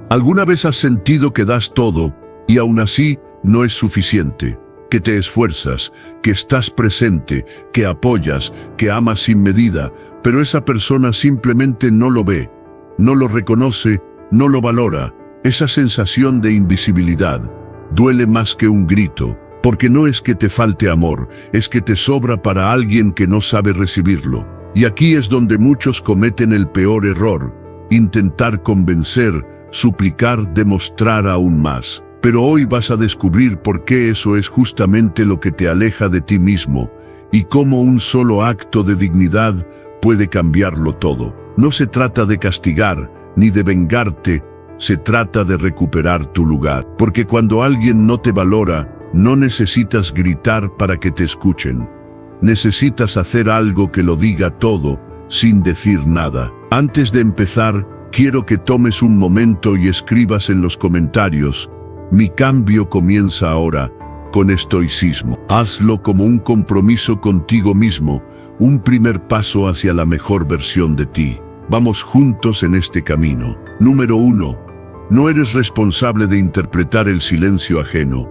¿Alguna vez has sentido que das todo y aún así no es suficiente? Que te esfuerzas, que estás presente, que apoyas, que amas sin medida, pero esa persona simplemente no lo ve, no lo reconoce, no lo valora. Esa sensación de invisibilidad duele más que un grito, porque no es que te falte amor, es que te sobra para alguien que no sabe recibirlo. Y aquí es donde muchos cometen el peor error: intentar convencer, suplicar, demostrar aún más. Pero hoy vas a descubrir por qué eso es justamente lo que te aleja de ti mismo y cómo un solo acto de dignidad puede cambiarlo todo. No se trata de castigar ni de vengarte, se trata de recuperar tu lugar. Porque cuando alguien no te valora, no necesitas gritar para que te escuchen. Necesitas hacer algo que lo diga todo, sin decir nada. Antes de empezar, quiero que tomes un momento y escribas en los comentarios: mi cambio comienza ahora, con estoicismo. Hazlo como un compromiso contigo mismo, un primer paso hacia la mejor versión de ti. Vamos juntos en este camino. Número 1. No eres responsable de interpretar el silencio ajeno.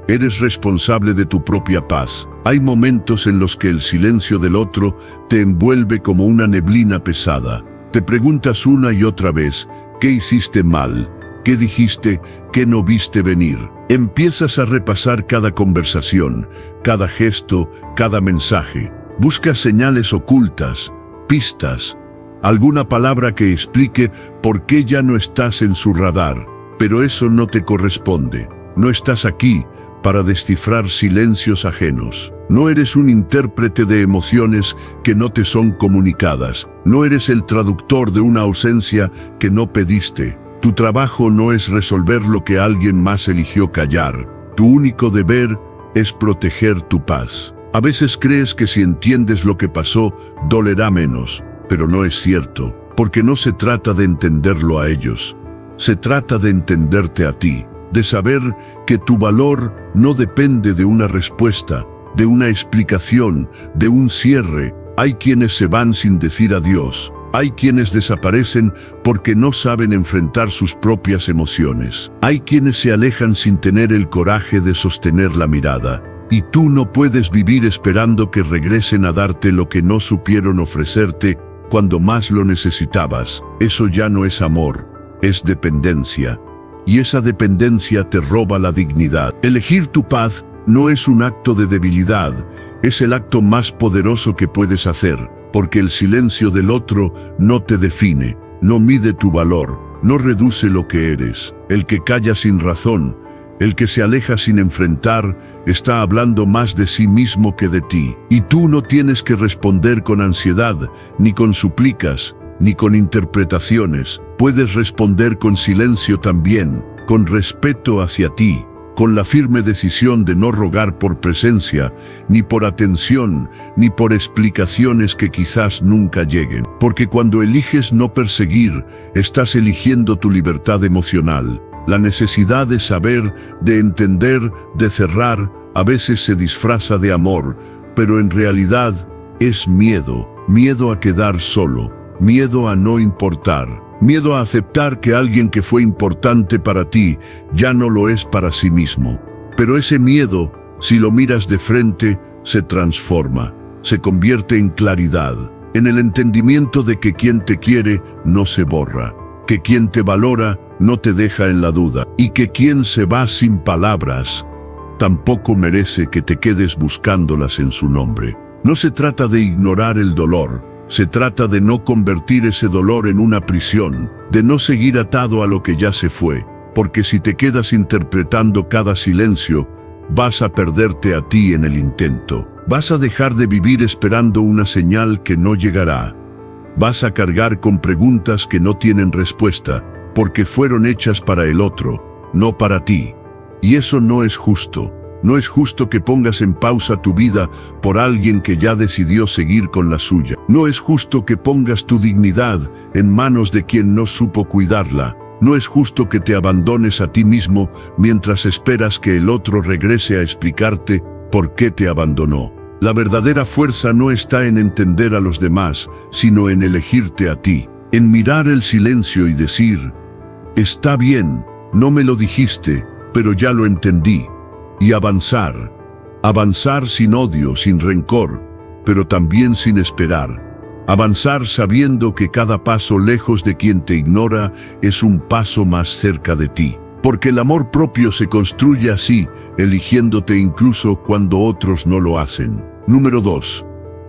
Eres responsable de tu propia paz. Hay momentos en los que el silencio del otro te envuelve como una neblina pesada. Te preguntas una y otra vez: ¿qué hiciste mal? ¿Qué dijiste? ¿Qué no viste venir? Empiezas a repasar cada conversación, cada gesto, cada mensaje. Buscas señales ocultas, pistas, alguna palabra que explique por qué ya no estás en su radar. Pero eso no te corresponde. No estás aquí para descifrar silencios ajenos. No eres un intérprete de emociones que no te son comunicadas. No eres el traductor de una ausencia que no pediste. Tu trabajo no es resolver lo que alguien más eligió callar. Tu único deber es proteger tu paz. A veces crees que si entiendes lo que pasó, dolerá menos, pero no es cierto, porque no se trata de entenderlo a ellos. Se trata de entenderte a ti, de saber que tu valor no depende de una respuesta, de una explicación, de un cierre. Hay quienes se van sin decir adiós. Hay quienes desaparecen porque no saben enfrentar sus propias emociones. Hay quienes se alejan sin tener el coraje de sostener la mirada. Y tú no puedes vivir esperando que regresen a darte lo que no supieron ofrecerte cuando más lo necesitabas. Eso ya no es amor, es dependencia. Y esa dependencia te roba la dignidad. Elegir tu paz no es un acto de debilidad, es el acto más poderoso que puedes hacer. Porque el silencio del otro no te define, no mide tu valor, no reduce lo que eres. El que calla sin razón, el que se aleja sin enfrentar, está hablando más de sí mismo que de ti. Y tú no tienes que responder con ansiedad, ni con súplicas, ni con interpretaciones. Puedes responder con silencio también, con respeto hacia ti, con la firme decisión de no rogar por presencia, ni por atención, ni por explicaciones que quizás nunca lleguen. Porque cuando eliges no perseguir, estás eligiendo tu libertad emocional. La necesidad de saber, de entender, de cerrar, a veces se disfraza de amor, pero en realidad es miedo. Miedo a quedar solo, miedo a no importar. Miedo a aceptar que alguien que fue importante para ti ya no lo es para sí mismo. Pero ese miedo, si lo miras de frente, se transforma, se convierte en claridad, en el entendimiento de que quien te quiere no se borra, que quien te valora no te deja en la duda, y que quien se va sin palabras tampoco merece que te quedes buscándolas en su nombre. No se trata de ignorar el dolor, se trata de no convertir ese dolor en una prisión, de no seguir atado a lo que ya se fue, porque si te quedas interpretando cada silencio, vas a perderte a ti en el intento. Vas a dejar de vivir esperando una señal que no llegará. Vas a cargar con preguntas que no tienen respuesta, porque fueron hechas para el otro, no para ti. Y eso no es justo. No es justo que pongas en pausa tu vida por alguien que ya decidió seguir con la suya. No es justo que pongas tu dignidad en manos de quien no supo cuidarla. No es justo que te abandones a ti mismo mientras esperas que el otro regrese a explicarte por qué te abandonó. La verdadera fuerza no está en entender a los demás, sino en elegirte a ti, en mirar el silencio y decir: Está bien, no me lo dijiste, pero ya lo entendí. Y avanzar. Avanzar sin odio, sin rencor, pero también sin esperar. Avanzar sabiendo que cada paso lejos de quien te ignora es un paso más cerca de ti. Porque el amor propio se construye así, eligiéndote incluso cuando otros no lo hacen. Número 2.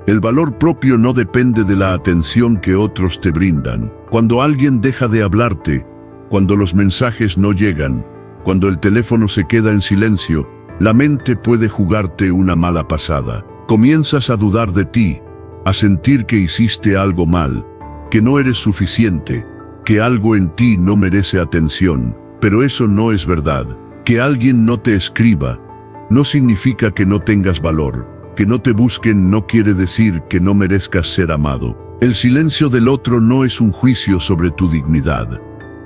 El valor propio no depende de la atención que otros te brindan. Cuando alguien deja de hablarte, cuando los mensajes no llegan, cuando el teléfono se queda en silencio, la mente puede jugarte una mala pasada. Comienzas a dudar de ti, a sentir que hiciste algo mal, que no eres suficiente, que algo en ti no merece atención. Pero eso no es verdad. Que alguien no te escriba no significa que no tengas valor. Que no te busquen no quiere decir que no merezcas ser amado. El silencio del otro no es un juicio sobre tu dignidad.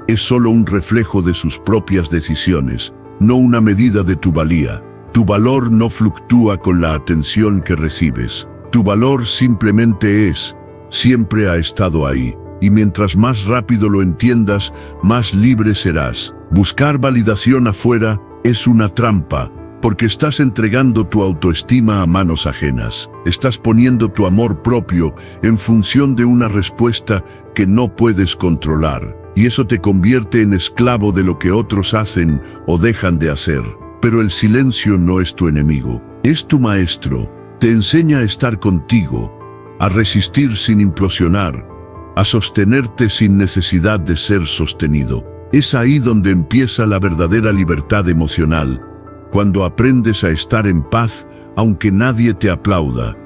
Es solo un reflejo de sus propias decisiones, no una medida de tu valía. Tu valor no fluctúa con la atención que recibes. Tu valor simplemente es, siempre ha estado ahí. Y mientras más rápido lo entiendas, más libre serás. Buscar validación afuera es una trampa, porque estás entregando tu autoestima a manos ajenas. Estás poniendo tu amor propio en función de una respuesta que no puedes controlar. Y eso te convierte en esclavo de lo que otros hacen o dejan de hacer. Pero el silencio no es tu enemigo, es tu maestro. Te enseña a estar contigo, a resistir sin implosionar, a sostenerte sin necesidad de ser sostenido. Es ahí donde empieza la verdadera libertad emocional, cuando aprendes a estar en paz aunque nadie te aplauda,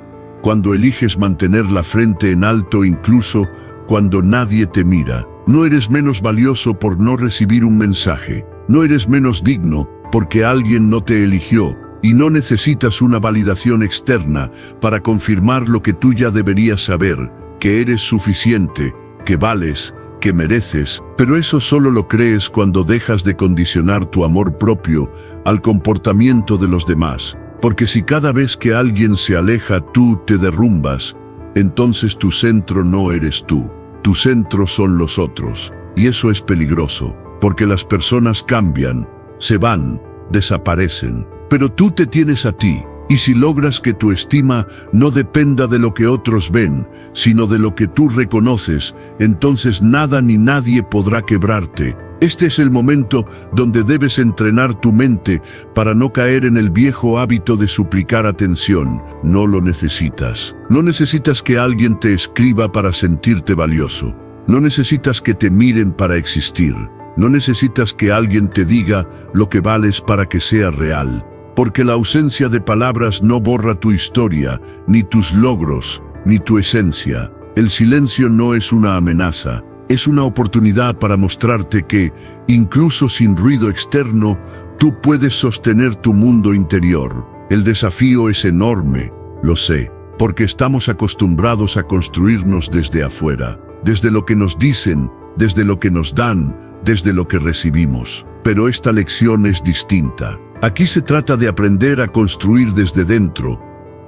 cuando eliges mantener la frente en alto incluso cuando nadie te mira. No eres menos valioso por no recibir un mensaje, no eres menos digno porque alguien no te eligió, y no necesitas una validación externa para confirmar lo que tú ya deberías saber, que eres suficiente, que vales, que mereces. Pero eso solo lo crees cuando dejas de condicionar tu amor propio al comportamiento de los demás. Porque si cada vez que alguien se aleja tú te derrumbas, entonces tu centro no eres tú. Tu centro son los otros. Y eso es peligroso, porque las personas cambian, se van, desaparecen. Pero tú te tienes a ti. Y si logras que tu estima no dependa de lo que otros ven, sino de lo que tú reconoces, entonces nada ni nadie podrá quebrarte. Este es el momento donde debes entrenar tu mente para no caer en el viejo hábito de suplicar atención. No lo necesitas. No necesitas que alguien te escriba para sentirte valioso. No necesitas que te miren para existir. No necesitas que alguien te diga lo que vales para que sea real. Porque la ausencia de palabras no borra tu historia, ni tus logros, ni tu esencia. El silencio no es una amenaza, es una oportunidad para mostrarte que, incluso sin ruido externo, tú puedes sostener tu mundo interior. El desafío es enorme, lo sé, porque estamos acostumbrados a construirnos desde afuera, desde lo que nos dicen, desde lo que nos dan, desde lo que recibimos. Pero esta lección es distinta. Aquí se trata de aprender a construir desde dentro,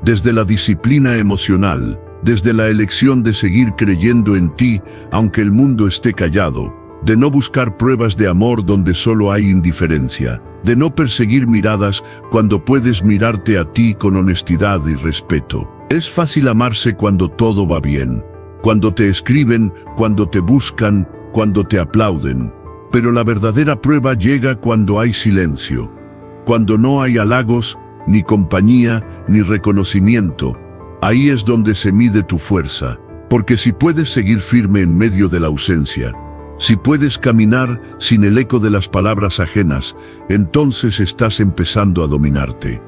desde la disciplina emocional, desde la elección de seguir creyendo en ti aunque el mundo esté callado, de no buscar pruebas de amor donde solo hay indiferencia, de no perseguir miradas cuando puedes mirarte a ti con honestidad y respeto. Es fácil amarse cuando todo va bien, cuando te escriben, cuando te buscan, cuando te aplauden, pero la verdadera prueba llega cuando hay silencio. Cuando no hay halagos, ni compañía, ni reconocimiento, ahí es donde se mide tu fuerza. Porque si puedes seguir firme en medio de la ausencia, si puedes caminar sin el eco de las palabras ajenas, entonces estás empezando a dominarte.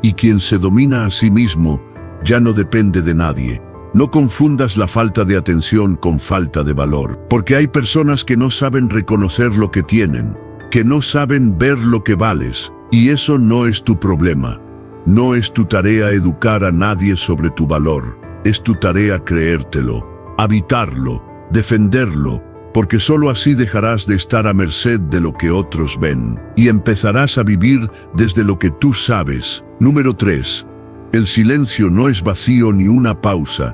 Y quien se domina a sí mismo, ya no depende de nadie. No confundas la falta de atención con falta de valor, porque hay personas que no saben reconocer lo que tienen, que no saben ver lo que vales. Y eso no es tu problema. No es tu tarea educar a nadie sobre tu valor. Es tu tarea creértelo, habitarlo, defenderlo, porque solo así dejarás de estar a merced de lo que otros ven y empezarás a vivir desde lo que tú sabes. Número 3. El silencio no es vacío ni una pausa.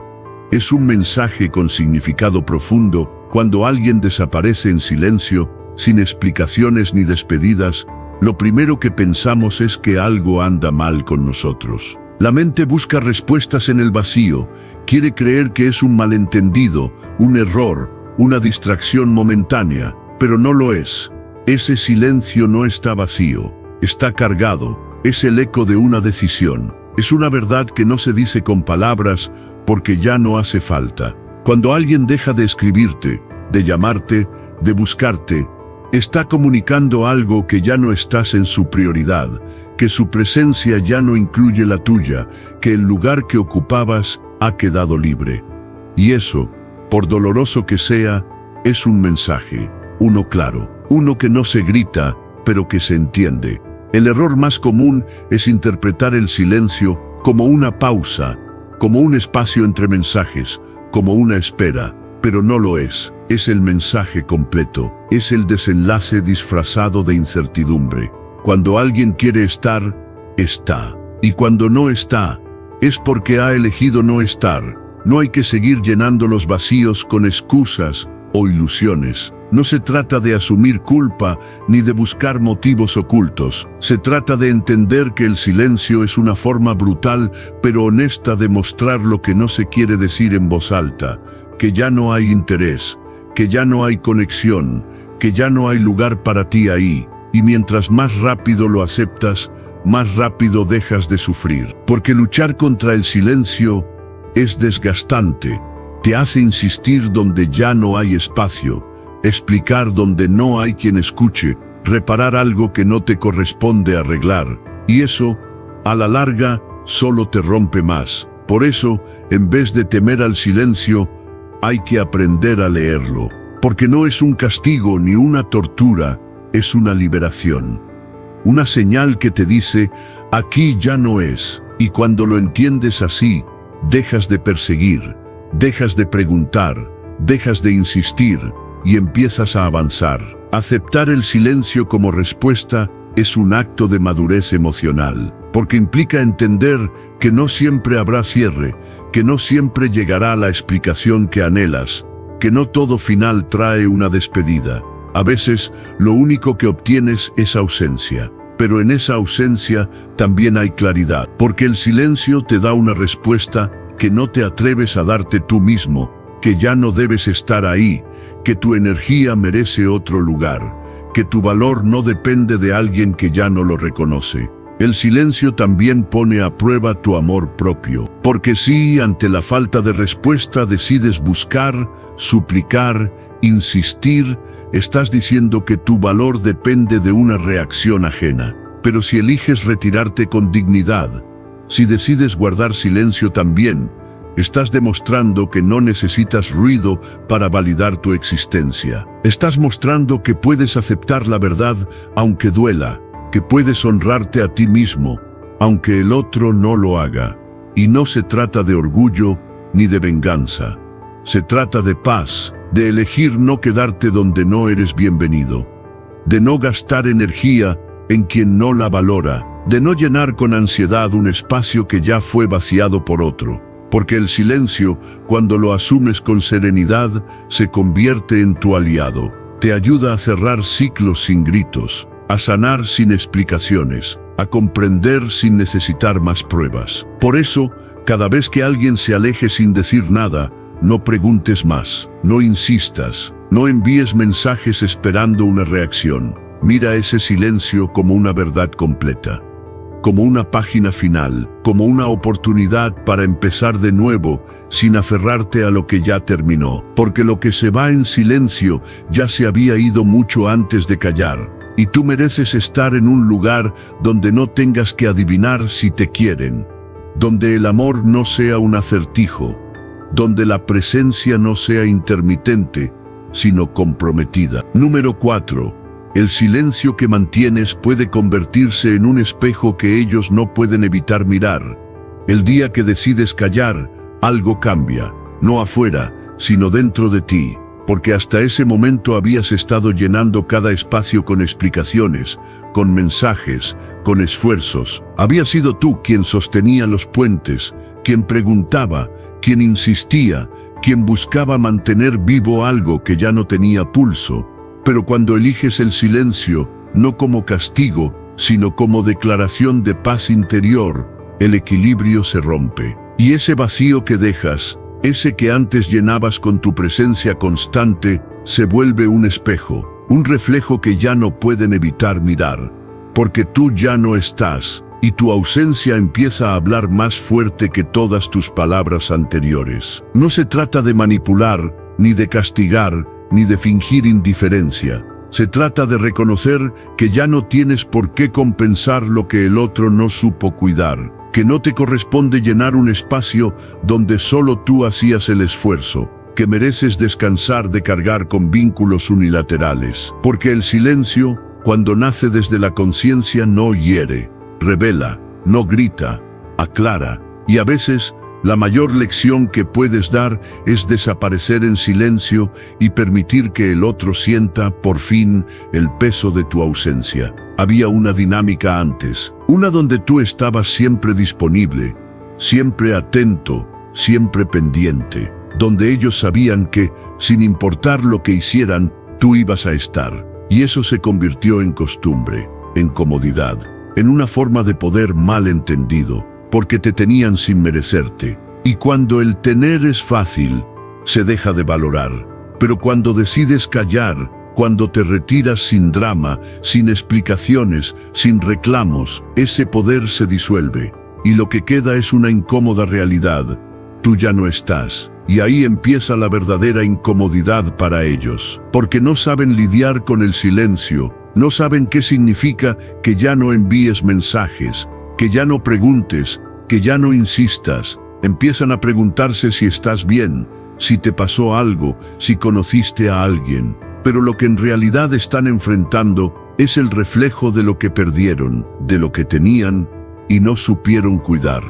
Es un mensaje con significado profundo. Cuando alguien desaparece en silencio, sin explicaciones ni despedidas, lo primero que pensamos es que algo anda mal con nosotros. La mente busca respuestas en el vacío, quiere creer que es un malentendido, un error, una distracción momentánea, pero no lo es. Ese silencio no está vacío, está cargado, es el eco de una decisión. Es una verdad que no se dice con palabras porque ya no hace falta. Cuando alguien deja de escribirte, de llamarte, de buscarte, está comunicando algo que ya no estás en su prioridad, que su presencia ya no incluye la tuya, que el lugar que ocupabas ha quedado libre. Y eso, por doloroso que sea, es un mensaje, uno claro, uno que no se grita, pero que se entiende. El error más común es interpretar el silencio como una pausa, como un espacio entre mensajes, como una espera, pero no lo es. Es el mensaje completo, es el desenlace disfrazado de incertidumbre. Cuando alguien quiere estar, está. Y cuando no está, es porque ha elegido no estar. No hay que seguir llenando los vacíos con excusas o ilusiones. No se trata de asumir culpa ni de buscar motivos ocultos. Se trata de entender que el silencio es una forma brutal pero honesta de mostrar lo que no se quiere decir en voz alta, que ya no hay interés, que ya no hay conexión, que ya no hay lugar para ti ahí. Y mientras más rápido lo aceptas, más rápido dejas de sufrir. Porque luchar contra el silencio es desgastante. Te hace insistir donde ya no hay espacio, explicar donde no hay quien escuche, reparar algo que no te corresponde arreglar. Y eso, a la larga, solo te rompe más. Por eso, en vez de temer al silencio, hay que aprender a leerlo. Porque no es un castigo ni una tortura, es una liberación. Una señal que te dice, aquí ya no es. Y cuando lo entiendes así, dejas de perseguir, dejas de preguntar, dejas de insistir y empiezas a avanzar. Aceptar el silencio como respuesta es un acto de madurez emocional, porque implica entender que no siempre habrá cierre, que no siempre llegará la explicación que anhelas, que no todo final trae una despedida. A veces, lo único que obtienes es ausencia, pero en esa ausencia también hay claridad, porque el silencio te da una respuesta que no te atreves a darte tú mismo, que ya no debes estar ahí, que tu energía merece otro lugar, que tu valor no depende de alguien que ya no lo reconoce. El silencio también pone a prueba tu amor propio, porque si ante la falta de respuesta decides buscar, suplicar, insistir, estás diciendo que tu valor depende de una reacción ajena. Pero si eliges retirarte con dignidad, si decides guardar silencio también, estás demostrando que no necesitas ruido para validar tu existencia. Estás mostrando que puedes aceptar la verdad aunque duela, que puedes honrarte a ti mismo, aunque el otro no lo haga. Y no se trata de orgullo ni de venganza. Se trata de paz, de elegir no quedarte donde no eres bienvenido, de no gastar energía en quien no la valora, de no llenar con ansiedad un espacio que ya fue vaciado por otro. Porque el silencio, cuando lo asumes con serenidad, se convierte en tu aliado. Te ayuda a cerrar ciclos sin gritos, a sanar sin explicaciones, a comprender sin necesitar más pruebas. Por eso, cada vez que alguien se aleje sin decir nada, no preguntes más, no insistas, no envíes mensajes esperando una reacción. Mira ese silencio como una verdad completa, como una página final, como una oportunidad para empezar de nuevo, sin aferrarte a lo que ya terminó. Porque lo que se va en silencio ya se había ido mucho antes de callar. Y tú mereces estar en un lugar donde no tengas que adivinar si te quieren, donde el amor no sea un acertijo, donde la presencia no sea intermitente, sino comprometida. Número 4. El silencio que mantienes puede convertirse en un espejo que ellos no pueden evitar mirar. El día que decides callar, algo cambia, no afuera, sino dentro de ti, porque hasta ese momento habías estado llenando cada espacio con explicaciones, con mensajes, con esfuerzos. Había sido tú quien sostenía los puentes, quien preguntaba, quien insistía, quien buscaba mantener vivo algo que ya no tenía pulso. Pero cuando eliges el silencio, no como castigo, sino como declaración de paz interior, el equilibrio se rompe. Y ese vacío que dejas, ese que antes llenabas con tu presencia constante, se vuelve un espejo, un reflejo que ya no pueden evitar mirar. Porque tú ya no estás, y tu ausencia empieza a hablar más fuerte que todas tus palabras anteriores. No se trata de manipular, ni de castigar, ni de fingir indiferencia. Se trata de reconocer que ya no tienes por qué compensar lo que el otro no supo cuidar, que no te corresponde llenar un espacio donde solo tú hacías el esfuerzo, que mereces descansar de cargar con vínculos unilaterales, porque el silencio, cuando nace desde la conciencia, no hiere, revela, no grita, aclara, y a veces la mayor lección que puedes dar es desaparecer en silencio y permitir que el otro sienta, por fin, el peso de tu ausencia. Había una dinámica antes, una donde tú estabas siempre disponible, siempre atento, siempre pendiente, donde ellos sabían que, sin importar lo que hicieran, tú ibas a estar. Y eso se convirtió en costumbre, en comodidad, en una forma de poder mal entendido, porque te tenían sin merecerte. Y cuando el tener es fácil, se deja de valorar. Pero cuando decides callar, cuando te retiras sin drama, sin explicaciones, sin reclamos, ese poder se disuelve. Y lo que queda es una incómoda realidad. Tú ya no estás. Y ahí empieza la verdadera incomodidad para ellos. Porque no saben lidiar con el silencio. No saben qué significa que ya no envíes mensajes, que ya no preguntes, que ya no insistas. Empiezan a preguntarse si estás bien, si te pasó algo, si conociste a alguien. Pero lo que en realidad están enfrentando es el reflejo de lo que perdieron, de lo que tenían y no supieron cuidar.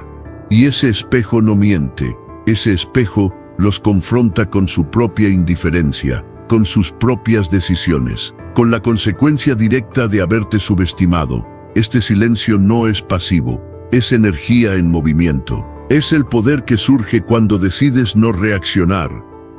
Y ese espejo no miente, ese espejo los confronta con su propia indiferencia, con sus propias decisiones, con la consecuencia directa de haberte subestimado. Este silencio no es pasivo, es energía en movimiento. Es el poder que surge cuando decides no reaccionar,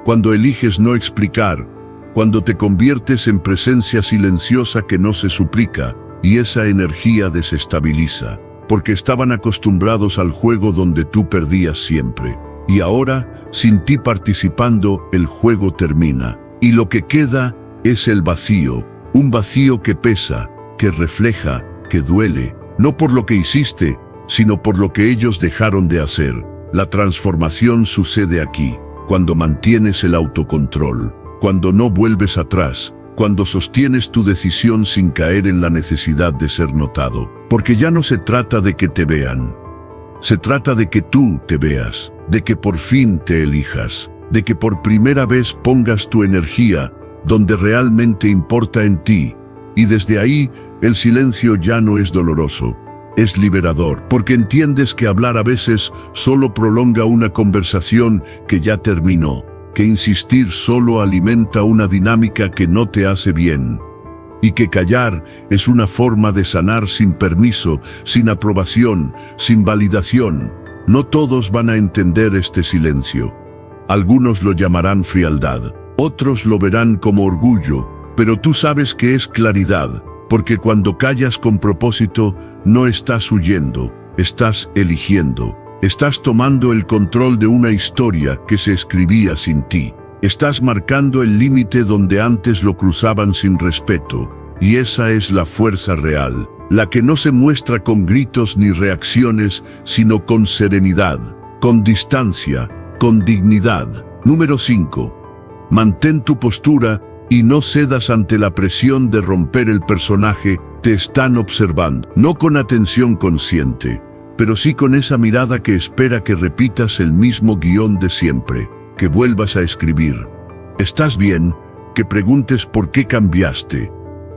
cuando eliges no explicar, cuando te conviertes en presencia silenciosa que no se suplica, y esa energía desestabiliza, porque estaban acostumbrados al juego donde tú perdías siempre. Y ahora, sin ti participando, el juego termina. Y lo que queda es el vacío, un vacío que pesa, que refleja, que duele, no por lo que hiciste, sino por lo que ellos dejaron de hacer. La transformación sucede aquí, cuando mantienes el autocontrol, cuando no vuelves atrás, cuando sostienes tu decisión sin caer en la necesidad de ser notado. Porque ya no se trata de que te vean, se trata de que tú te veas, de que por fin te elijas, de que por primera vez pongas tu energía donde realmente importa en ti. Y desde ahí, el silencio ya no es doloroso, es liberador, porque entiendes que hablar a veces solo prolonga una conversación que ya terminó, que insistir solo alimenta una dinámica que no te hace bien, y que callar es una forma de sanar sin permiso, sin aprobación, sin validación. No todos van a entender este silencio. Algunos lo llamarán frialdad, otros lo verán como orgullo, pero tú sabes que es claridad, porque cuando callas con propósito, no estás huyendo, estás eligiendo. Estás tomando el control de una historia que se escribía sin ti. Estás marcando el límite donde antes lo cruzaban sin respeto. Y esa es la fuerza real, la que no se muestra con gritos ni reacciones, sino con serenidad, con distancia, con dignidad. Número 5. Mantén tu postura y no cedas ante la presión de romper el personaje. Te están observando, no con atención consciente, pero sí con esa mirada que espera que repitas el mismo guión de siempre, que vuelvas a escribir. ¿Estás bien? Que preguntes por qué cambiaste,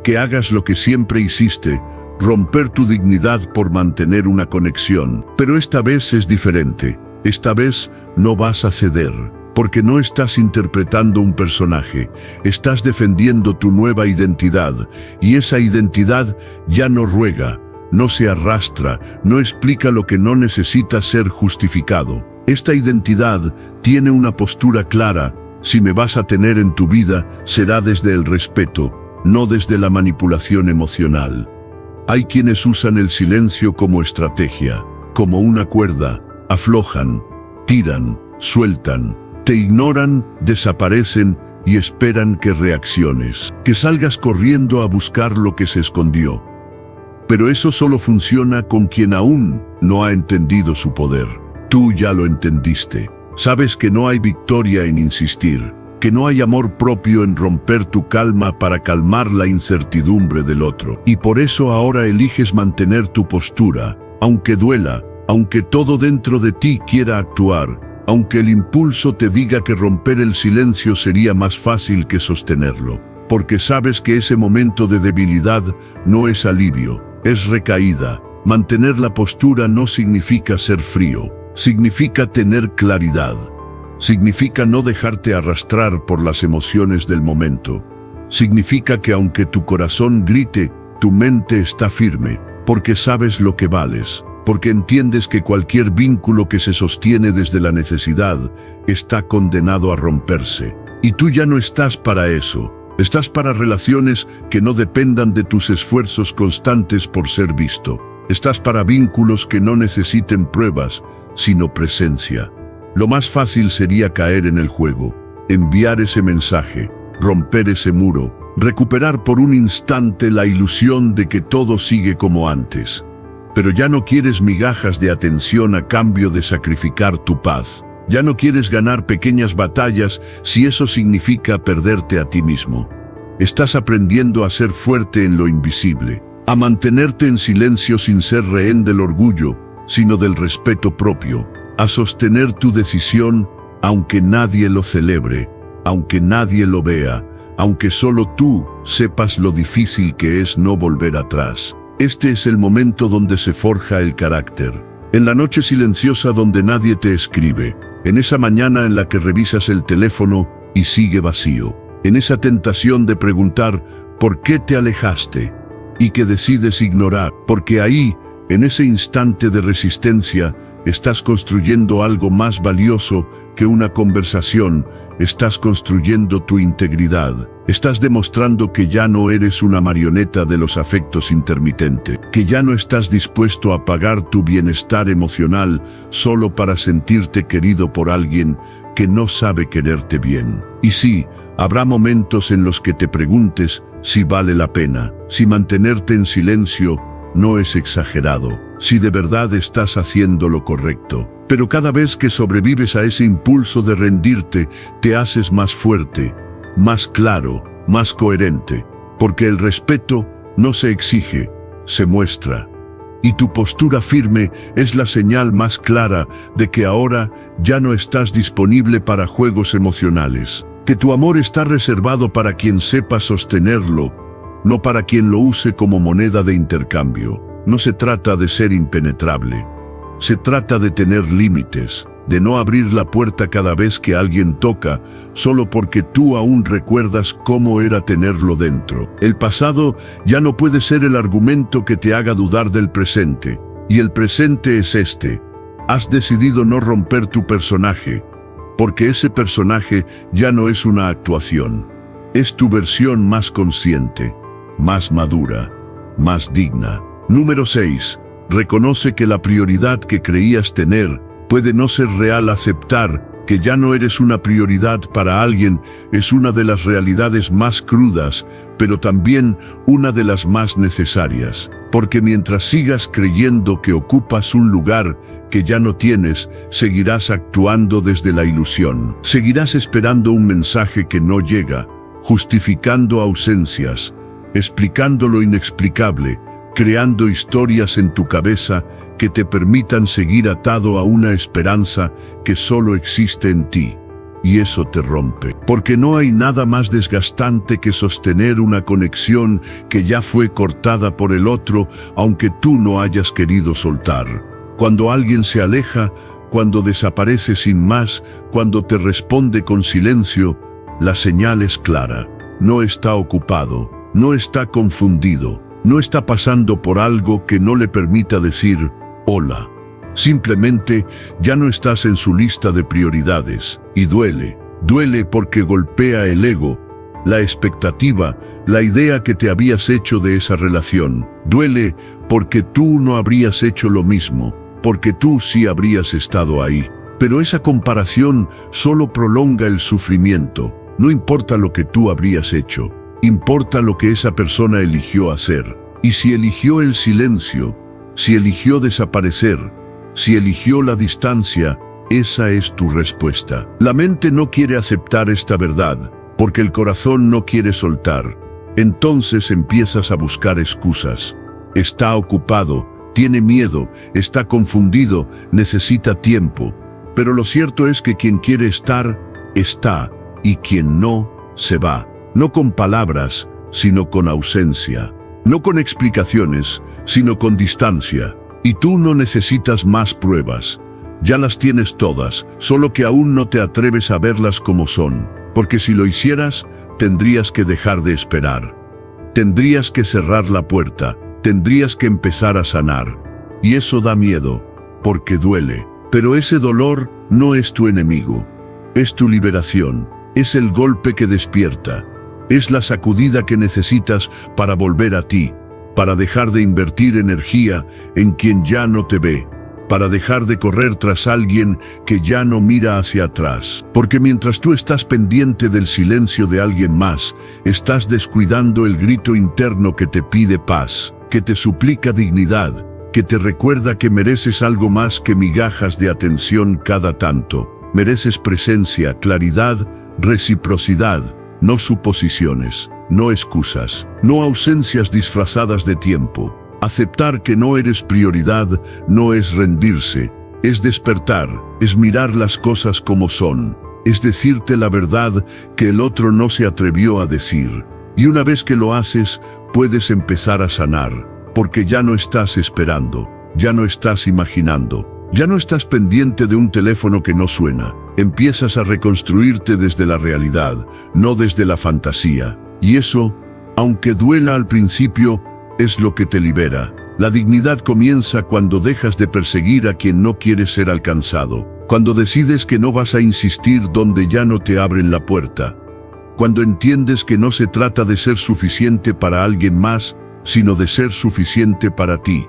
que hagas lo que siempre hiciste, romper tu dignidad por mantener una conexión. Pero esta vez es diferente. Esta vez no vas a ceder, porque no estás interpretando un personaje, estás defendiendo tu nueva identidad, y esa identidad ya no ruega, no se arrastra, no explica lo que no necesita ser justificado. Esta identidad tiene una postura clara: si me vas a tener en tu vida, será desde el respeto, no desde la manipulación emocional. Hay quienes usan el silencio como estrategia, como una cuerda, aflojan, tiran, sueltan, te ignoran, desaparecen y esperan que reacciones, que salgas corriendo a buscar lo que se escondió. Pero eso solo funciona con quien aún no ha entendido su poder. Tú ya lo entendiste. Sabes que no hay victoria en insistir, que no hay amor propio en romper tu calma para calmar la incertidumbre del otro. Y por eso ahora eliges mantener tu postura, aunque duela, aunque todo dentro de ti quiera actuar, aunque el impulso te diga que romper el silencio sería más fácil que sostenerlo. Porque sabes que ese momento de debilidad no es alivio, es recaída. Mantener la postura no significa ser frío, significa tener claridad. Significa no dejarte arrastrar por las emociones del momento. Significa que aunque tu corazón grite, tu mente está firme, porque sabes lo que vales, porque entiendes que cualquier vínculo que se sostiene desde la necesidad está condenado a romperse. Y tú ya no estás para eso. Estás para relaciones que no dependan de tus esfuerzos constantes por ser visto. Estás para vínculos que no necesiten pruebas, sino presencia. Lo más fácil sería caer en el juego, enviar ese mensaje, romper ese muro, recuperar por un instante la ilusión de que todo sigue como antes. Pero ya no quieres migajas de atención a cambio de sacrificar tu paz. Ya no quieres ganar pequeñas batallas si eso significa perderte a ti mismo. Estás aprendiendo a ser fuerte en lo invisible, a mantenerte en silencio sin ser rehén del orgullo, sino del respeto propio, a sostener tu decisión aunque nadie lo celebre, aunque nadie lo vea, aunque solo tú sepas lo difícil que es no volver atrás. Este es el momento donde se forja el carácter. En la noche silenciosa donde nadie te escribe, en esa mañana en la que revisas el teléfono y sigue vacío, en esa tentación de preguntar ¿por qué te alejaste? Y que decides ignorar, porque ahí, en ese instante de resistencia, estás construyendo algo más valioso que una conversación, estás construyendo tu integridad. Estás demostrando que ya no eres una marioneta de los afectos intermitentes, que ya no estás dispuesto a pagar tu bienestar emocional solo para sentirte querido por alguien que no sabe quererte bien. Y sí, habrá momentos en los que te preguntes si vale la pena, si mantenerte en silencio no es exagerado, si de verdad estás haciendo lo correcto. Pero cada vez que sobrevives a ese impulso de rendirte, te haces más fuerte, más claro, más coherente, porque el respeto no se exige, se muestra. Y tu postura firme es la señal más clara de que ahora ya no estás disponible para juegos emocionales, que tu amor está reservado para quien sepa sostenerlo, no para quien lo use como moneda de intercambio. No se trata de ser impenetrable, se trata de tener límites, de no abrir la puerta cada vez que alguien toca, solo porque tú aún recuerdas cómo era tenerlo dentro. El pasado ya no puede ser el argumento que te haga dudar del presente, y el presente es este. Has decidido no romper tu personaje, porque ese personaje ya no es una actuación. Es tu versión más consciente, más madura, más digna. Número 6. Reconoce que la prioridad que creías tener puede no ser real. Aceptar que ya no eres una prioridad para alguien es una de las realidades más crudas, pero también una de las más necesarias. Porque mientras sigas creyendo que ocupas un lugar que ya no tienes, seguirás actuando desde la ilusión. Seguirás esperando un mensaje que no llega, justificando ausencias, explicando lo inexplicable, creando historias en tu cabeza que te permitan seguir atado a una esperanza que solo existe en ti. Y eso te rompe, porque no hay nada más desgastante que sostener una conexión que ya fue cortada por el otro, aunque tú no hayas querido soltar. Cuando alguien se aleja, cuando desaparece sin más, cuando te responde con silencio, la señal es clara. No está ocupado, no está confundido, no está pasando por algo que no le permita decir hola. Simplemente ya no estás en su lista de prioridades. Y duele porque golpea el ego, la expectativa, la idea que te habías hecho de esa relación. Duele porque tú no habrías hecho lo mismo, porque tú sí habrías estado ahí. Pero esa comparación solo prolonga el sufrimiento. No importa lo que tú habrías hecho, importa lo que esa persona eligió hacer. Y si eligió el silencio, si eligió desaparecer, si eligió la distancia, esa es tu respuesta. La mente no quiere aceptar esta verdad, porque el corazón no quiere soltar. Entonces empiezas a buscar excusas. Está ocupado, tiene miedo, está confundido, necesita tiempo. Pero lo cierto es que quien quiere estar, está, y quien no, se va. No con palabras, sino con ausencia. No con explicaciones, sino con distancia. Y tú no necesitas más pruebas. Ya las tienes todas, solo que aún no te atreves a verlas como son. Porque si lo hicieras, tendrías que dejar de esperar. Tendrías que cerrar la puerta, tendrías que empezar a sanar. Y eso da miedo, porque duele. Pero ese dolor no es tu enemigo. Es tu liberación, es el golpe que despierta. Es la sacudida que necesitas para volver a ti, para dejar de invertir energía en quien ya no te ve, para dejar de correr tras alguien que ya no mira hacia atrás. Porque mientras tú estás pendiente del silencio de alguien más, estás descuidando el grito interno que te pide paz, que te suplica dignidad, que te recuerda que mereces algo más que migajas de atención cada tanto. Mereces presencia, claridad, reciprocidad, no suposiciones, no excusas, no ausencias disfrazadas de tiempo. Aceptar que no eres prioridad no es rendirse, es despertar, es mirar las cosas como son, es decirte la verdad que el otro no se atrevió a decir. Y una vez que lo haces, puedes empezar a sanar, porque ya no estás esperando, ya no estás imaginando, ya no estás pendiente de un teléfono que no suena. Empiezas a reconstruirte desde la realidad, no desde la fantasía. Y eso, aunque duela al principio, es lo que te libera. La dignidad comienza cuando dejas de perseguir a quien no quiere ser alcanzado, cuando decides que no vas a insistir donde ya no te abren la puerta, cuando entiendes que no se trata de ser suficiente para alguien más, sino de ser suficiente para ti.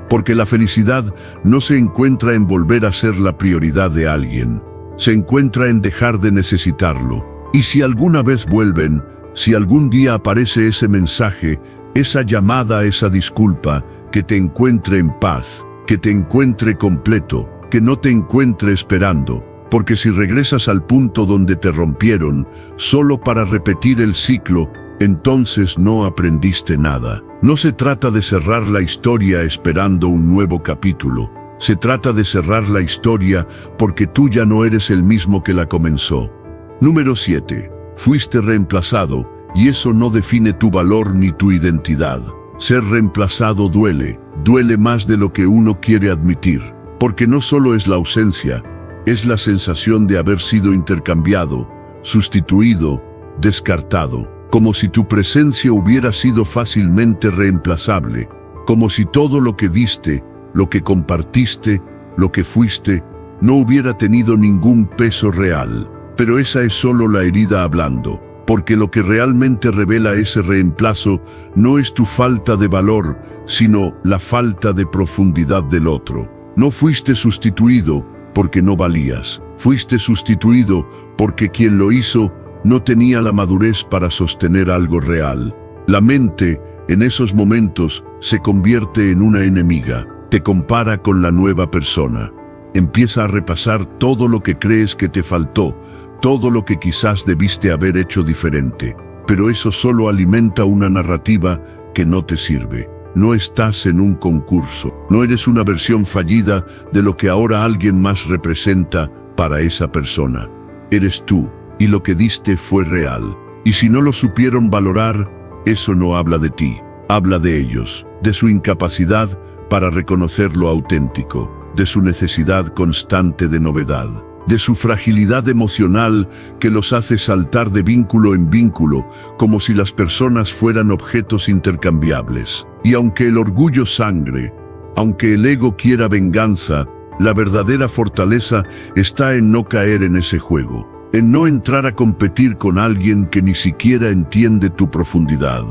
Porque la felicidad no se encuentra en volver a ser la prioridad de alguien, se encuentra en dejar de necesitarlo. Y si alguna vez vuelven, si algún día aparece ese mensaje, esa llamada, esa disculpa, que te encuentre en paz, que te encuentre completo, que no te encuentre esperando. Porque si regresas al punto donde te rompieron, solo para repetir el ciclo, entonces no aprendiste nada. No se trata de cerrar la historia esperando un nuevo capítulo. Se trata de cerrar la historia porque tú ya no eres el mismo que la comenzó. Número 7. Fuiste reemplazado, y eso no define tu valor ni tu identidad. Ser reemplazado duele, duele más de lo que uno quiere admitir. Porque no solo es la ausencia, es la sensación de haber sido intercambiado, sustituido, descartado. Como si tu presencia hubiera sido fácilmente reemplazable, como si todo lo que diste, lo que compartiste, lo que fuiste, no hubiera tenido ningún peso real. Pero esa es solo la herida hablando, porque lo que realmente revela ese reemplazo no es tu falta de valor, sino la falta de profundidad del otro. No fuiste sustituido porque no valías, fuiste sustituido porque quien lo hizo no tenía la madurez para sostener algo real. La mente, en esos momentos, se convierte en una enemiga. Te compara con la nueva persona. Empieza a repasar todo lo que crees que te faltó, todo lo que quizás debiste haber hecho diferente. Pero eso solo alimenta una narrativa que no te sirve. No estás en un concurso. No eres una versión fallida de lo que ahora alguien más representa para esa persona. Eres tú. Y lo que diste fue real. Y si no lo supieron valorar, eso no habla de ti, habla de ellos, de su incapacidad para reconocer lo auténtico, de su necesidad constante de novedad, de su fragilidad emocional que los hace saltar de vínculo en vínculo, como si las personas fueran objetos intercambiables. Y aunque el orgullo sangre, aunque el ego quiera venganza, la verdadera fortaleza está en no caer en ese juego. en no entrar a competir con alguien que ni siquiera entiende tu profundidad.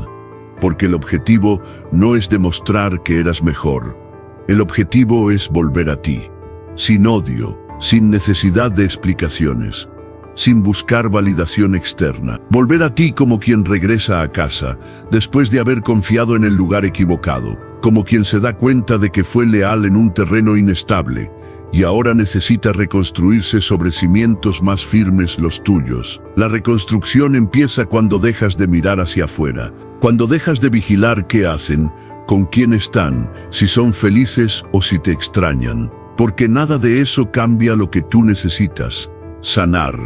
Porque el objetivo no es demostrar que eras mejor. El objetivo es volver a ti, sin odio, sin necesidad de explicaciones, sin buscar validación externa. Volver a ti como quien regresa a casa, después de haber confiado en el lugar equivocado, como quien se da cuenta de que fue leal en un terreno inestable, y ahora necesita reconstruirse sobre cimientos más firmes, los tuyos. La reconstrucción empieza cuando dejas de mirar hacia afuera, cuando dejas de vigilar qué hacen, con quién están, si son felices o si te extrañan. Porque nada de eso cambia lo que tú necesitas: sanar.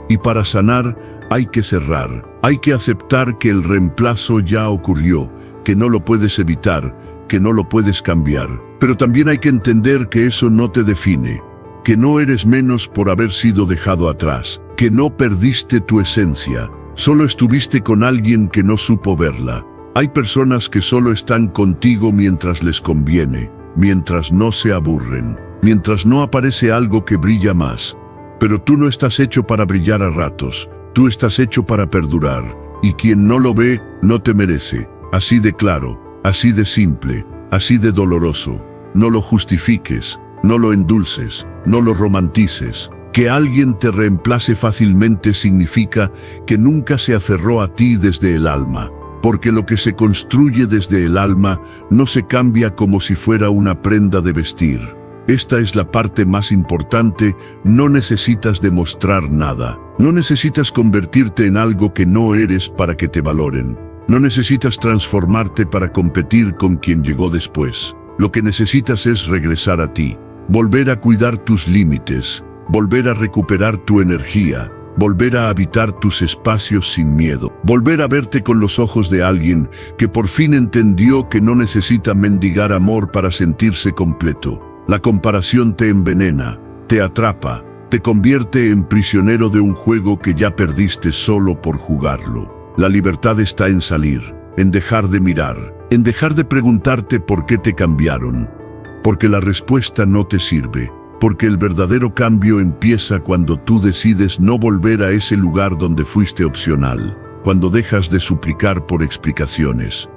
Y para sanar hay que cerrar, hay que aceptar que el reemplazo ya ocurrió, que no lo puedes evitar, que no lo puedes cambiar. Pero también hay que entender que eso no te define, que no eres menos por haber sido dejado atrás, que no perdiste tu esencia, solo estuviste con alguien que no supo verla. Hay personas que solo están contigo mientras les conviene, mientras no se aburren, mientras no aparece algo que brilla más. Pero tú no estás hecho para brillar a ratos, tú estás hecho para perdurar, y quien no lo ve, no te merece. Así de claro, así de simple, así de doloroso. No lo justifiques, no lo endulces, no lo romantices. Que alguien te reemplace fácilmente significa que nunca se aferró a ti desde el alma. Porque lo que se construye desde el alma no se cambia como si fuera una prenda de vestir. Esta es la parte más importante: no necesitas demostrar nada. No necesitas convertirte en algo que no eres para que te valoren. No necesitas transformarte para competir con quien llegó después. Lo que necesitas es regresar a ti, volver a cuidar tus límites, volver a recuperar tu energía, volver a habitar tus espacios sin miedo, volver a verte con los ojos de alguien que por fin entendió que no necesita mendigar amor para sentirse completo. La comparación te envenena, te atrapa, te convierte en prisionero de un juego que ya perdiste solo por jugarlo. La libertad está en salir, en dejar de mirar, en dejar de preguntarte por qué te cambiaron. Porque la respuesta no te sirve. Porque el verdadero cambio empieza cuando tú decides no volver a ese lugar donde fuiste opcional, cuando dejas de suplicar por explicaciones,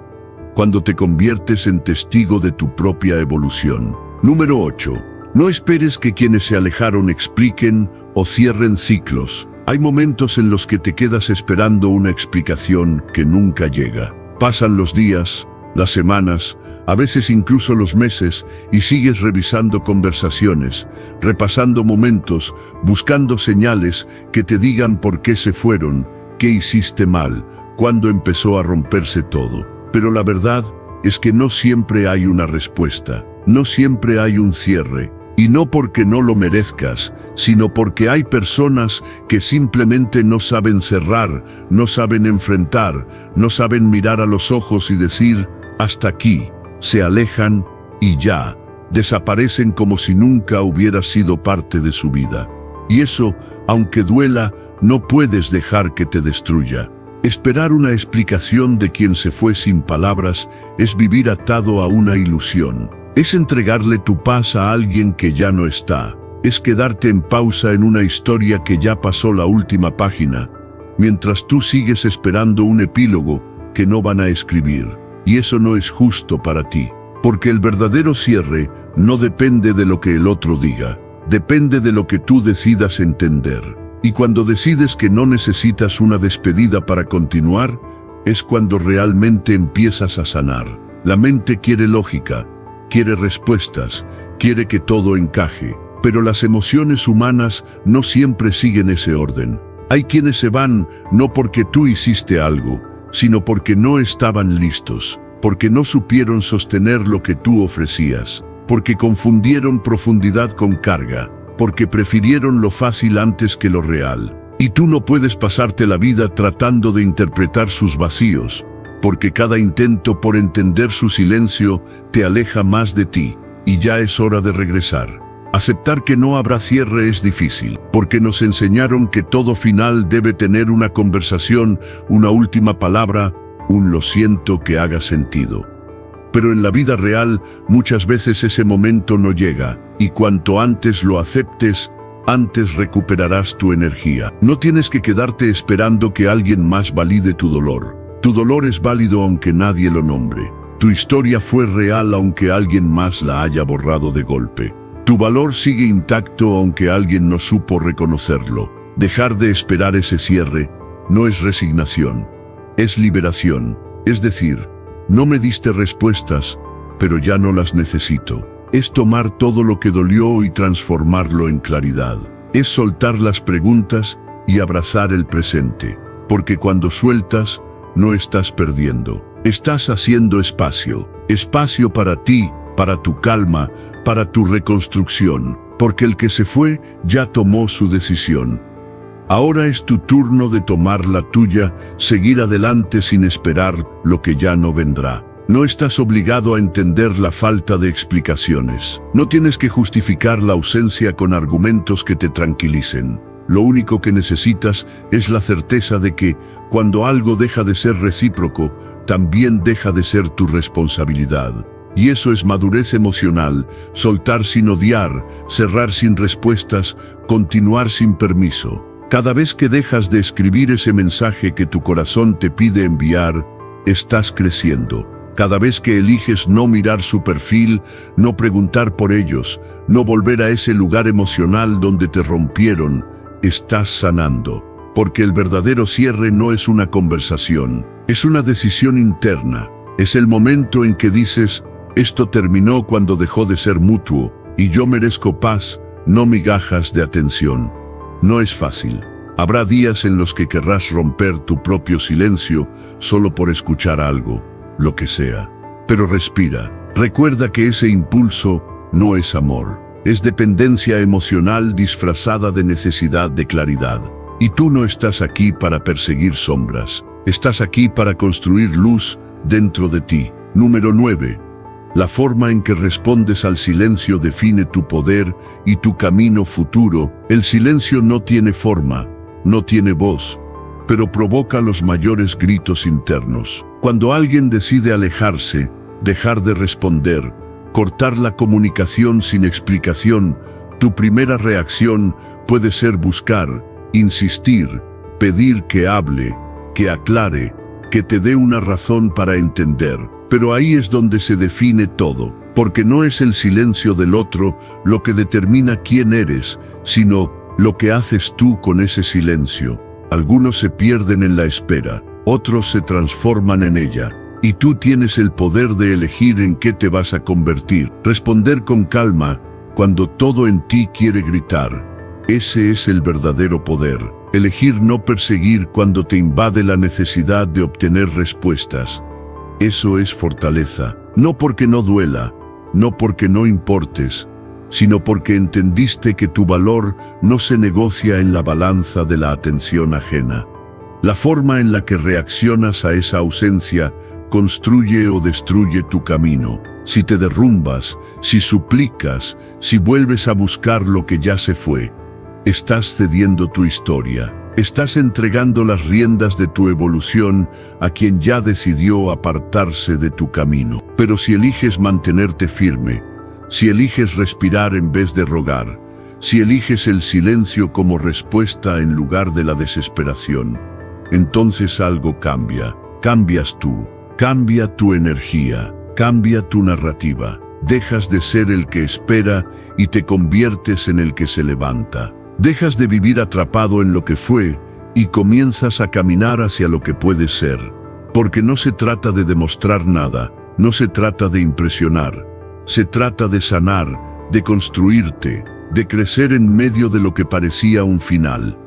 cuando te conviertes en testigo de tu propia evolución. Número 8. No esperes que quienes se alejaron expliquen o cierren ciclos. Hay momentos en los que te quedas esperando una explicación que nunca llega. Pasan los días, las semanas, a veces incluso los meses, y sigues revisando conversaciones, repasando momentos, buscando señales que te digan por qué se fueron, qué hiciste mal, cuándo empezó a romperse todo. Pero la verdad es que no siempre hay una respuesta, no siempre hay un cierre, y no porque no lo merezcas, sino porque hay personas que simplemente no saben cerrar, no saben enfrentar, no saben mirar a los ojos y decir: hasta aquí. Se alejan y ya, desaparecen como si nunca hubiera sido parte de su vida. Y eso, aunque duela, no puedes dejar que te destruya. Esperar una explicación de quien se fue sin palabras es vivir atado a una ilusión. Es entregarle tu paz a alguien que ya no está. Es quedarte en pausa en una historia que ya pasó la última página, mientras tú sigues esperando un epílogo que no van a escribir. Y eso no es justo para ti, porque el verdadero cierre no depende de lo que el otro diga, depende de lo que tú decidas entender. Y cuando decides que no necesitas una despedida para continuar, es cuando realmente empiezas a sanar. La mente quiere lógica, quiere respuestas, quiere que todo encaje, pero las emociones humanas no siempre siguen ese orden. Hay quienes se van no porque tú hiciste algo, sino porque no estaban listos, porque no supieron sostener lo que tú ofrecías, porque confundieron profundidad con carga, porque prefirieron lo fácil antes que lo real. Y tú no puedes pasarte la vida tratando de interpretar sus vacíos, porque cada intento por entender su silencio te aleja más de ti, y ya es hora de regresar. Aceptar que no habrá cierre es difícil, porque nos enseñaron que todo final debe tener una conversación, una última palabra, un lo siento que haga sentido. Pero en la vida real, muchas veces ese momento no llega, y cuanto antes lo aceptes, antes recuperarás tu energía. No tienes que quedarte esperando que alguien más valide tu dolor. Tu dolor es válido aunque nadie lo nombre. Tu historia fue real aunque alguien más la haya borrado de golpe. Tu valor sigue intacto aunque alguien no supo reconocerlo. Dejar de esperar ese cierre no es resignación, es liberación. Es decir, no me diste respuestas, pero ya no las necesito. Es tomar todo lo que dolió y transformarlo en claridad. Es soltar las preguntas y abrazar el presente. Porque cuando sueltas, no estás perdiendo. Estás haciendo espacio. Espacio para ti, para tu calma, para tu reconstrucción. Porque el que se fue ya tomó su decisión. Ahora es tu turno de tomar la tuya, seguir adelante sin esperar lo que ya no vendrá. No estás obligado a entender la falta de explicaciones. No tienes que justificar la ausencia con argumentos que te tranquilicen. Lo único que necesitas es la certeza de que, cuando algo deja de ser recíproco, también deja de ser tu responsabilidad. Y eso es madurez emocional, soltar sin odiar, cerrar sin respuestas, continuar sin permiso. Cada vez que dejas de escribir ese mensaje que tu corazón te pide enviar, estás creciendo. Cada vez que eliges no mirar su perfil, no preguntar por ellos, no volver a ese lugar emocional donde te rompieron, estás sanando. Porque el verdadero cierre no es una conversación, es una decisión interna. Es el momento en que dices, esto terminó cuando dejó de ser mutuo, y yo merezco paz, no migajas de atención. No es fácil. Habrá días en los que querrás romper tu propio silencio solo por escuchar algo, lo que sea. Pero respira. Recuerda que ese impulso no es amor. Es dependencia emocional disfrazada de necesidad de claridad. Y tú no estás aquí para perseguir sombras. Estás aquí para construir luz dentro de ti. Número 9. La forma en que respondes al silencio define tu poder y tu camino futuro. El silencio no tiene forma, no tiene voz, pero provoca los mayores gritos internos. Cuando alguien decide alejarse, dejar de responder, cortar la comunicación sin explicación, tu primera reacción puede ser buscar, insistir, pedir que hable, que aclare, que te dé una razón para entender. Pero ahí es donde se define todo, porque no es el silencio del otro lo que determina quién eres, sino lo que haces tú con ese silencio. Algunos se pierden en la espera, otros se transforman en ella, y tú tienes el poder de elegir en qué te vas a convertir. Responder con calma cuando todo en ti quiere gritar. Ese es el verdadero poder. Elegir no perseguir cuando te invade la necesidad de obtener respuestas. Eso es fortaleza, no porque no duela, no porque no importes, sino porque entendiste que tu valor no se negocia en la balanza de la atención ajena. La forma en la que reaccionas a esa ausencia construye o destruye tu camino. Si te derrumbas, si suplicas, si vuelves a buscar lo que ya se fue, estás cediendo tu historia. Estás entregando las riendas de tu evolución a quien ya decidió apartarse de tu camino. Pero si eliges mantenerte firme, si eliges respirar en vez de rogar, si eliges el silencio como respuesta en lugar de la desesperación, entonces algo cambia. Cambias tú, cambia tu energía, cambia tu narrativa. Dejas de ser el que espera y te conviertes en el que se levanta. Dejas de vivir atrapado en lo que fue y comienzas a caminar hacia lo que puede ser. Porque no se trata de demostrar nada, no se trata de impresionar. Se trata de sanar, de construirte, de crecer en medio de lo que parecía un final.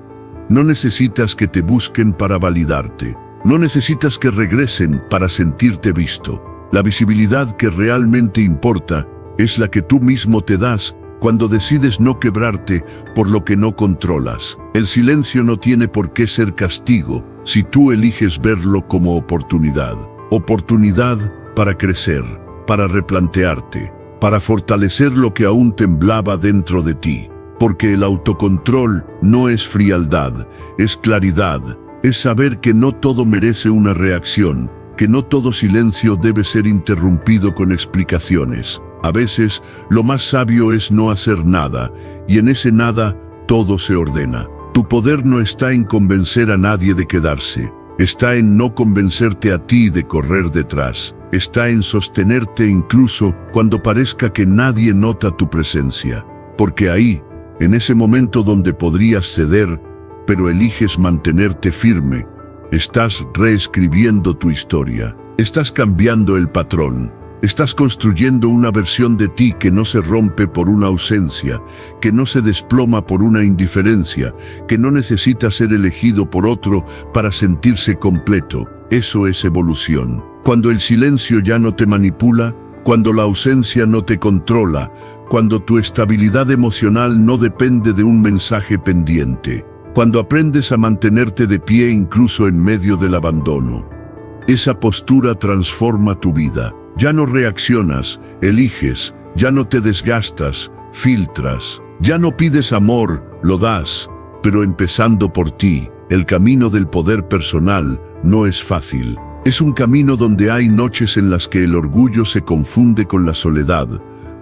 No necesitas que te busquen para validarte. No necesitas que regresen para sentirte visto. La visibilidad que realmente importa es la que tú mismo te das cuando decides no quebrarte por lo que no controlas. El silencio no tiene por qué ser castigo si tú eliges verlo como oportunidad. Oportunidad para crecer, para replantearte, para fortalecer lo que aún temblaba dentro de ti. Porque el autocontrol no es frialdad, es claridad, es saber que no todo merece una reacción, que no todo silencio debe ser interrumpido con explicaciones. A veces, lo más sabio es no hacer nada, y en ese nada todo se ordena. Tu poder no está en convencer a nadie de quedarse. Está en no convencerte a ti de correr detrás. Está en sostenerte incluso cuando parezca que nadie nota tu presencia. Porque ahí, en ese momento donde podrías ceder, pero eliges mantenerte firme, estás reescribiendo tu historia. Estás cambiando el patrón. Estás construyendo una versión de ti que no se rompe por una ausencia, que no se desploma por una indiferencia, que no necesita ser elegido por otro para sentirse completo. Eso es evolución. Cuando el silencio ya no te manipula, cuando la ausencia no te controla, cuando tu estabilidad emocional no depende de un mensaje pendiente, cuando aprendes a mantenerte de pie incluso en medio del abandono. Esa postura transforma tu vida. Ya no reaccionas, eliges, ya no te desgastas, filtras, ya no pides amor, lo das, pero empezando por ti. El camino del poder personal no es fácil. Es un camino donde hay noches en las que el orgullo se confunde con la soledad,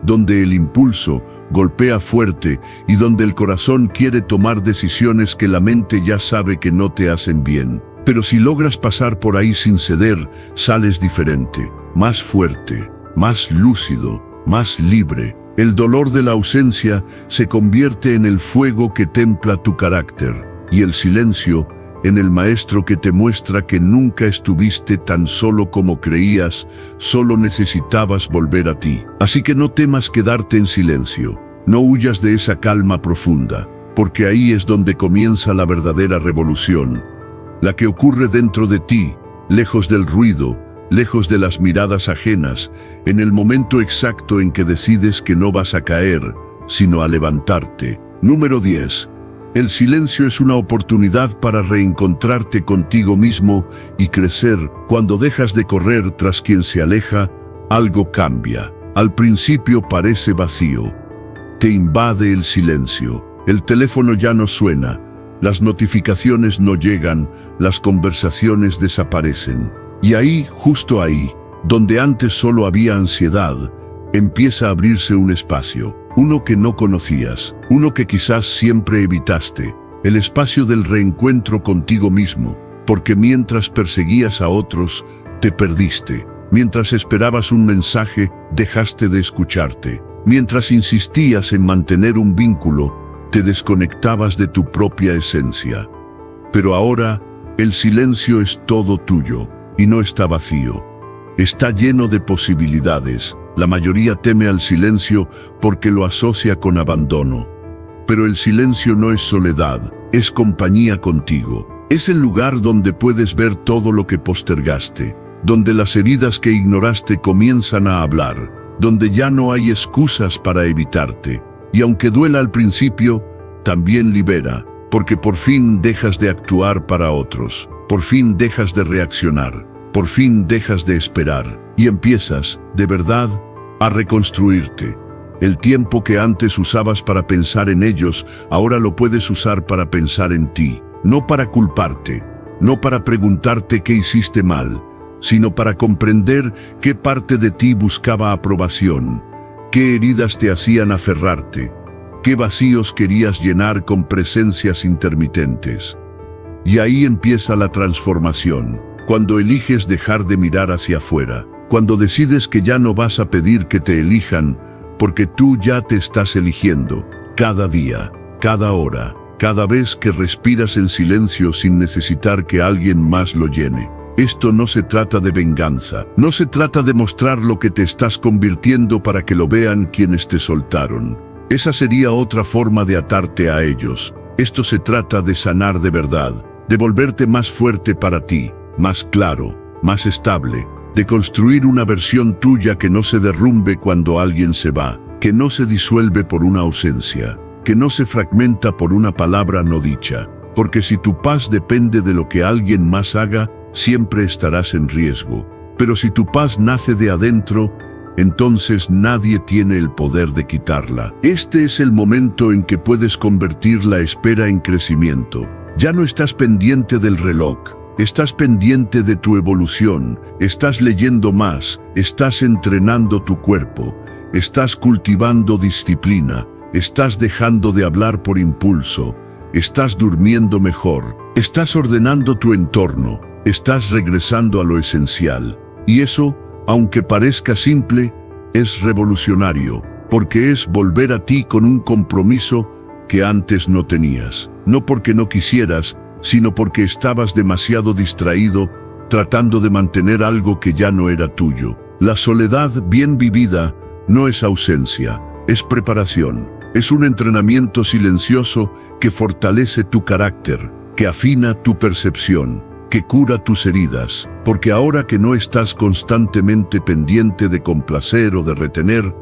donde el impulso golpea fuerte y donde el corazón quiere tomar decisiones que la mente ya sabe que no te hacen bien. Pero si logras pasar por ahí sin ceder, sales diferente, más fuerte, más lúcido, más libre. El dolor de la ausencia se convierte en el fuego que templa tu carácter, y el silencio en el maestro que te muestra que nunca estuviste tan solo como creías, solo necesitabas volver a ti. Así que no temas quedarte en silencio, no huyas de esa calma profunda, porque ahí es donde comienza la verdadera revolución, la que ocurre dentro de ti, lejos del ruido, lejos de las miradas ajenas, en el momento exacto en que decides que no vas a caer, sino a levantarte. Número 10. El silencio es una oportunidad para reencontrarte contigo mismo y crecer. Cuando dejas de correr tras quien se aleja, algo cambia. Al principio parece vacío. Te invade el silencio. El teléfono ya no suena. Las notificaciones no llegan, las conversaciones desaparecen. Y ahí, justo ahí, donde antes solo había ansiedad, empieza a abrirse un espacio, uno que no conocías, uno que quizás siempre evitaste, el espacio del reencuentro contigo mismo, porque mientras perseguías a otros, te perdiste. Mientras esperabas un mensaje, dejaste de escucharte. Mientras insistías en mantener un vínculo, te desconectabas de tu propia esencia. Pero ahora, el silencio es todo tuyo, y no está vacío. Está lleno de posibilidades. La mayoría teme al silencio porque lo asocia con abandono. Pero el silencio no es soledad, es compañía contigo. Es el lugar donde puedes ver todo lo que postergaste, donde las heridas que ignoraste comienzan a hablar, donde ya no hay excusas para evitarte. Y aunque duela al principio, también libera, porque por fin dejas de actuar para otros, por fin dejas de reaccionar, por fin dejas de esperar, y empiezas, de verdad, a reconstruirte. El tiempo que antes usabas para pensar en ellos, ahora lo puedes usar para pensar en ti, no para culparte, no para preguntarte qué hiciste mal, sino para comprender qué parte de ti buscaba aprobación, qué heridas te hacían aferrarte, qué vacíos querías llenar con presencias intermitentes. Y ahí empieza la transformación, cuando eliges dejar de mirar hacia afuera, cuando decides que ya no vas a pedir que te elijan, porque tú ya te estás eligiendo, cada día, cada hora, cada vez que respiras en silencio sin necesitar que alguien más lo llene. Esto no se trata de venganza, no se trata de mostrar lo que te estás convirtiendo para que lo vean quienes te soltaron. Esa sería otra forma de atarte a ellos. Esto se trata de sanar de verdad, de volverte más fuerte para ti, más claro, más estable, de construir una versión tuya que no se derrumbe cuando alguien se va, que no se disuelve por una ausencia, que no se fragmenta por una palabra no dicha, porque si tu paz depende de lo que alguien más haga, siempre estarás en riesgo. Pero si tu paz nace de adentro, entonces nadie tiene el poder de quitarla. Este es el momento en que puedes convertir la espera en crecimiento. Ya no estás pendiente del reloj, estás pendiente de tu evolución, estás leyendo más, estás entrenando tu cuerpo, estás cultivando disciplina, estás dejando de hablar por impulso, estás durmiendo mejor, estás ordenando tu entorno, estás regresando a lo esencial. Y eso, aunque parezca simple, es revolucionario, porque es volver a ti con un compromiso que antes no tenías. No porque no quisieras, sino porque estabas demasiado distraído tratando de mantener algo que ya no era tuyo. La soledad bien vivida no es ausencia, es preparación. Es un entrenamiento silencioso que fortalece tu carácter, que afina tu percepción, que cura tus heridas. Porque ahora que no estás constantemente pendiente de complacer o de retener,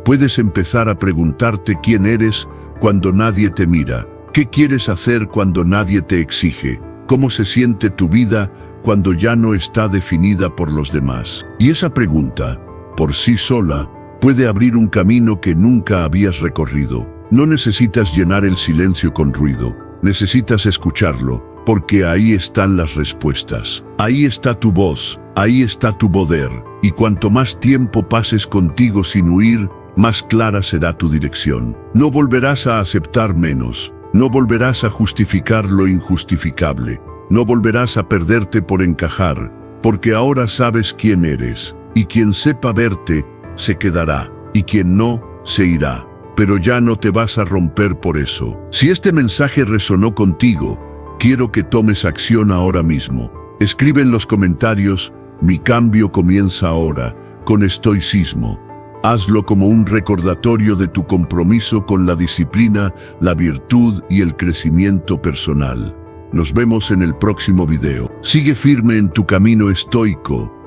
puedes empezar a preguntarte quién eres cuando nadie te mira, qué quieres hacer cuando nadie te exige, cómo se siente tu vida cuando ya no está definida por los demás. Y esa pregunta, por sí sola, puede abrir un camino que nunca habías recorrido. No necesitas llenar el silencio con ruido, necesitas escucharlo, porque ahí están las respuestas. Ahí está tu voz, ahí está tu poder, y cuanto más tiempo pases contigo sin huir, más clara será tu dirección. No volverás a aceptar menos, no volverás a justificar lo injustificable, no volverás a perderte por encajar, porque ahora sabes quién eres, y quien sepa verte, se quedará, y quien no, se irá. Pero ya no te vas a romper por eso. Si este mensaje resonó contigo, quiero que tomes acción ahora mismo. Escribe en los comentarios, mi cambio comienza ahora, con estoicismo. Hazlo como un recordatorio de tu compromiso con la disciplina, la virtud y el crecimiento personal. Nos vemos en el próximo video. Sigue firme en tu camino estoico.